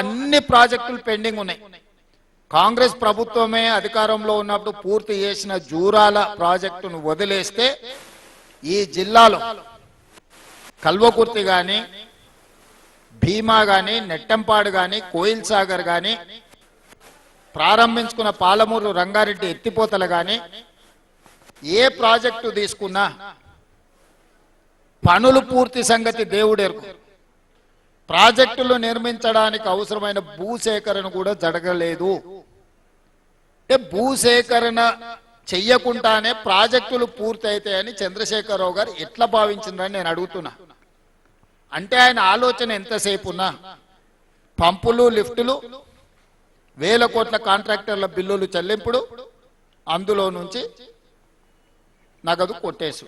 అన్ని ప్రాజెక్టులు పెండింగ్ ఉన్నాయి. కాంగ్రెస్ ప్రభుత్వమే అధికారంలో ఉన్నప్పుడు పూర్తి చేసిన జూరాల ప్రాజెక్టును వదిలేస్తే ఈ జిల్లాలో కల్వకుర్తి కానీ, భీమా కానీ, నెట్టంపాడు కానీ, కోయిల్ సాగర్ కానీ, ప్రారంభించుకున్న పాలమూరు రంగారెడ్డి ఎత్తిపోతలు కానీ, ఏ ప్రాజెక్టు తీసుకున్నా పనులు పూర్తి సంగతి దేవుడెరుకు. ప్రాజెక్టులు నిర్మించడానికి అవసరమైన భూసేకరణ కూడా జరగలేదు. భూసేకరణ చెయ్యకుండానే ప్రాజెక్టులు పూర్తి అవుతాయని చంద్రశేఖరరావు గారు ఎట్లా భావించిందని నేను అడుగుతున్నా. అంటే ఆయన ఆలోచన ఎంతసేపు ఉన్నా పంపులు, లిఫ్టులు, వేల కోట్ల కాంట్రాక్టర్ల బిల్లులు చెల్లింపుడు, అందులో నుంచి నగదు కొట్టేసు.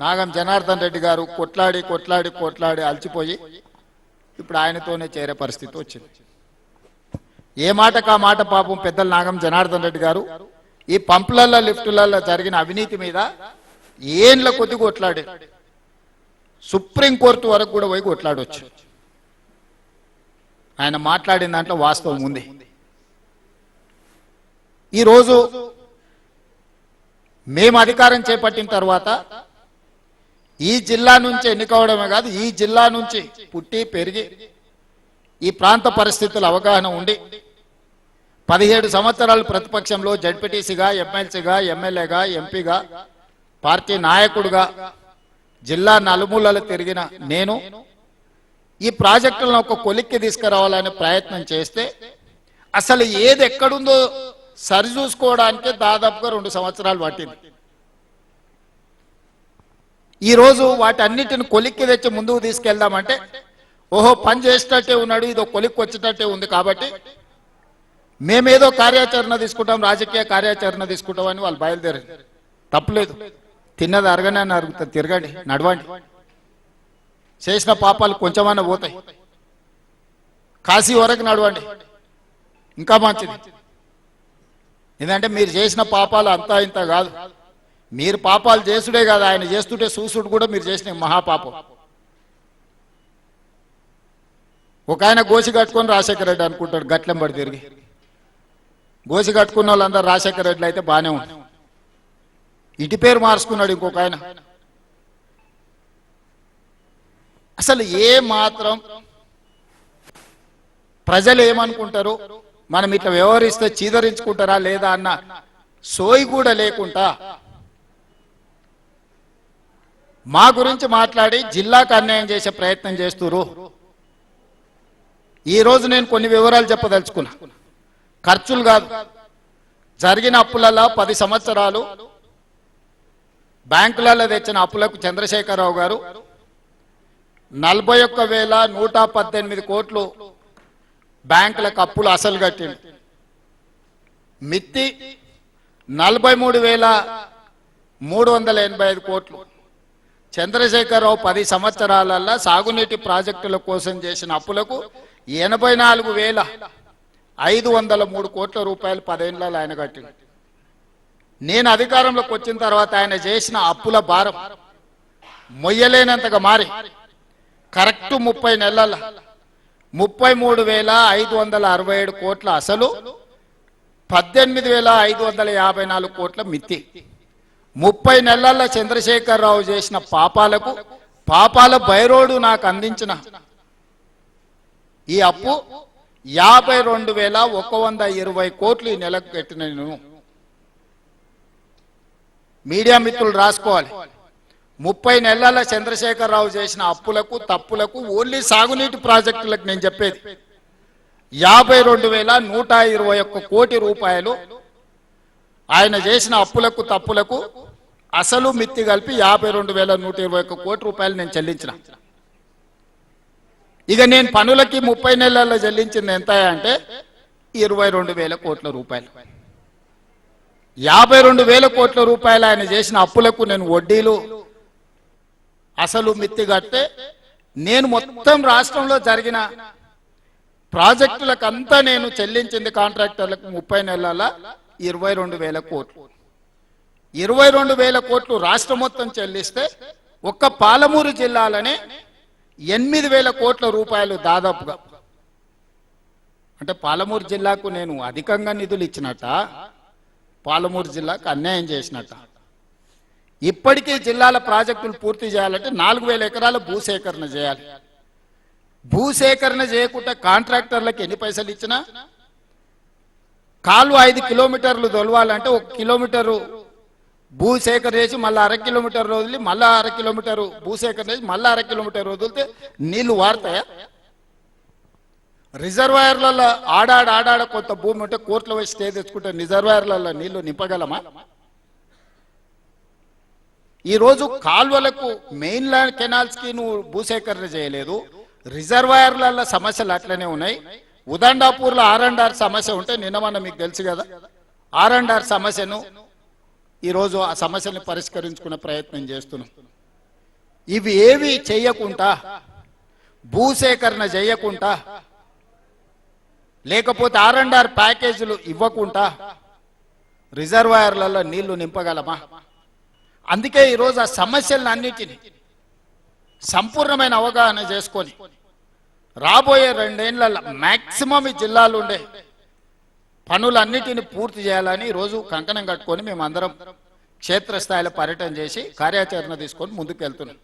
నాగం జనార్దన్ రెడ్డి గారు కొట్లాడి కొట్లాడి కొట్లాడి అలసిపోయి ఇప్పుడు ఆయనతోనే చేరే పరిస్థితి వచ్చింది. ఏ మాటకు ఆ మాట పాపం పెద్దలు నాగం జనార్దన్ రెడ్డి గారు ఈ పంపులల్లో, లిఫ్టులలో జరిగిన అవినీతి మీద ఏండ్ల కొద్ది కొట్లాడి సుప్రీంకోర్టు వరకు కూడా పోయి కొట్లాడవచ్చు. ఆయన మాట్లాడిన దాంట్లో వాస్తవం ఉంది. ఈరోజు మేము అధికారం చేపట్టిన తర్వాత ఈ జిల్లా నుంచి ఎన్నికవడమే కాదు, ఈ జిల్లా నుంచి పుట్టి పెరిగి ఈ ప్రాంత పరిస్థితుల అవగాహన ఉండి 17 సంవత్సరాలు ప్రతిపక్షంలో జడ్పీటీసీగా, ఎమ్మెల్సీగా, ఎమ్మెల్యేగా, ఎంపీగా, పార్టీ నాయకుడిగా జిల్లా నలుమూలలు తిరిగిన నేను ఈ ప్రాజెక్టులను ఒక కొలిక్కి తీసుకురావాలనే ప్రయత్నం చేస్తే అసలు ఏది ఎక్కడుందో సరిచూసుకోవడానికి దాదాపుగా 2 సంవత్సరాలు పట్టింది. ఈరోజు వాటన్నిటిని కొలిక్కి తెచ్చి ముందుకు తీసుకెళ్దామంటే ఓహో పని చేసేటట్టే ఉన్నాడు, ఇదో కొలిక్కి వచ్చేటట్టే ఉంది కాబట్టి మేమేదో కార్యాచరణ తీసుకుంటాం, రాజకీయ కార్యాచరణ తీసుకుంటామని వాళ్ళు బయలుదేరారు. తప్పులేదు, తిన్నది అరగనే అరుగుతుంది, తిరగండి, నడవండి, చేసిన పాపాలు కొంచెమన్నా పోతాయి, కాశీ వరకు నడవండి, ఇంకా మంచిది. ఎందుకంటే మీరు చేసిన పాపాలు అంతా ఇంత కాదు, మీరు పాపాలు చేసుడే కాదు, ఆయన చేస్తుంటే చూసుడు కూడా మీరు చేసిన మహాపాపం. ఒక ఆయన గోసి కట్టుకొని రాజశేఖర రెడ్డి అనుకుంటాడు, గట్లెంబడి తిరిగి గోసి కట్టుకున్న వాళ్ళందరూ రాజశేఖర రెడ్డి అయితే బాగానే ఉంది. ఇటు పేరు మార్చుకున్నాడు ఇంకొక ఆయన. అసలు ఏ మాత్రం ప్రజలు ఏమనుకుంటారు, మనం ఇట్లా వ్యవహరిస్తే చీదరించుకుంటారా లేదా అన్న సోయి కూడా లేకుండా మా గురించి మాట్లాడి జిల్లాకు అన్యాయం చేసే ప్రయత్నం చేస్తున్నారు. ఈరోజు నేను కొన్ని వివరాలు చెప్పదలుచుకున్నా. ఖర్చులు కాదు, జరిగిన అప్పులలో 10 సంవత్సరాలు బ్యాంకులలో తెచ్చిన అప్పులకు చంద్రశేఖరరావు గారు 41,118 కోట్లు బ్యాంకులకు అప్పులు అసలు కట్టిండు. మిత్తి 43,385 కోట్లు. చంద్రశేఖరరావు 10 సంవత్సరాలలో సాగునీటి ప్రాజెక్టుల కోసం చేసిన అప్పులకు 84,503 కోట్ల రూపాయలు 10 ఏళ్లలో ఆయన కట్టిండు. నేను అధికారంలోకి వచ్చిన తర్వాత ఆయన చేసిన అప్పుల భారం మొయ్యలేనంతగా మారి కరెక్ట్ 30 నెలల 33,567 కోట్ల అసలు, 18,554 కోట్ల మిత్తి. 30 నెలల చంద్రశేఖరరావు చేసిన పాపాలకు పాపాల బైరోడు నాకు అందించిన ఈ అప్పు 52,120 కోట్లు ఈ నెలకు కట్టిన. నేను మీడియా మిత్రులు రాసుకోవాలి, 30 నెలల చంద్రశేఖరరావు చేసిన అప్పులకు తప్పులకు ఓన్లీ సాగునీటి ప్రాజెక్టులకు నేను చెప్పేది 52,121 కోటి రూపాయలు ఆయన చేసిన అప్పులకు తప్పులకు అసలు మిత్తి కలిపి 52,121 కోటి రూపాయలు నేను చెల్లించిన. ఇక నేను పనులకి 30 నెలల్లో చెల్లించింది ఎంత అంటే 22,000 కోట్ల రూపాయలు. 52,000 కోట్ల రూపాయలు ఆయన చేసిన అప్పులకు నేను వడ్డీలు అసలు మిత్తి కడితే నేను మొత్తం రాష్ట్రంలో జరిగిన ప్రాజెక్టులకంతా నేను చెల్లించింది కాంట్రాక్టర్లకు 30 నెలల 22,000 కోట్లు. 22,000 కోట్లు రాష్ట్రం మొత్తం చెల్లిస్తే ఒక్క పాలమూరు జిల్లాలోనే 8,000 కోట్ల రూపాయలు దాదాపుగా అంటే పాలమూరు జిల్లాకు నేను అధికంగా నిధులు ఇచ్చినట్ట, పాలమూరు జిల్లాకు అన్యాయం చేసినట్ట. ఇప్పటికీ జిల్లాల ప్రాజెక్టులు పూర్తి చేయాలంటే 4000 ఎకరాల భూసేకరణ చేయాలి. భూసేకరణ చేయకుండా కాంట్రాక్టర్లకు ఎన్ని పైసలు ఇచ్చినా, కాలు 5 కిలోమీటర్లు తొలవాలంటే 1 కిలోమీటరు భూసేకరణ చేసి మళ్ళీ 1/2 కిలోమీటర్ వదిలి మళ్ళీ 1/2 కిలోమీటరు భూసేకరణ చేసి మళ్ళీ 1/2 కిలోమీటర్ వదిలితే నీళ్లు వాడతాయా? రిజర్వాయర్లలో ఆడాడ కొంత భూమి ఉంటే కోర్టులో వచ్చి స్టే తెచ్చుకుంటే రిజర్వాయర్లలో నీళ్లు నింపగలమా? ఈరోజు కాల్వలకు మెయిన్ ల్యాండ్ కెనాల్స్కి నువ్వు భూసేకరణ చేయలేదు, రిజర్వాయర్ల సమస్యలు అట్లనే ఉన్నాయి. ఉదండాపూర్లో R&R సమస్య ఉంటే నిన్నమన్న మీకు తెలుసు కదా, R&R సమస్యను ఈరోజు ఆ సమస్యని పరిష్కరించుకునే ప్రయత్నం చేస్తున్నాం. ఇవి ఏవి చేయకుండా, భూసేకరణ చేయకుండా, లేకపోతే R&R ప్యాకేజీలు ఇవ్వకుండా రిజర్వాయర్లలో నీళ్లు నింపగలమా? అందుకే ఈరోజు ఆ సమస్యలన్నిటినీ సంపూర్ణమైన అవగాహన చేసుకొని రాబోయే 2 ఏళ్లలో మ్యాక్సిమం ఈ జిల్లాలో ఉండే పనులన్నిటిని పూర్తి చేయాలని ఈరోజు కంకణం కట్టుకొని మేమందరం క్షేత్రస్థాయిలో పర్యటన చేసి కార్యాచరణ తీసుకొని ముందుకు వెళ్తున్నాం.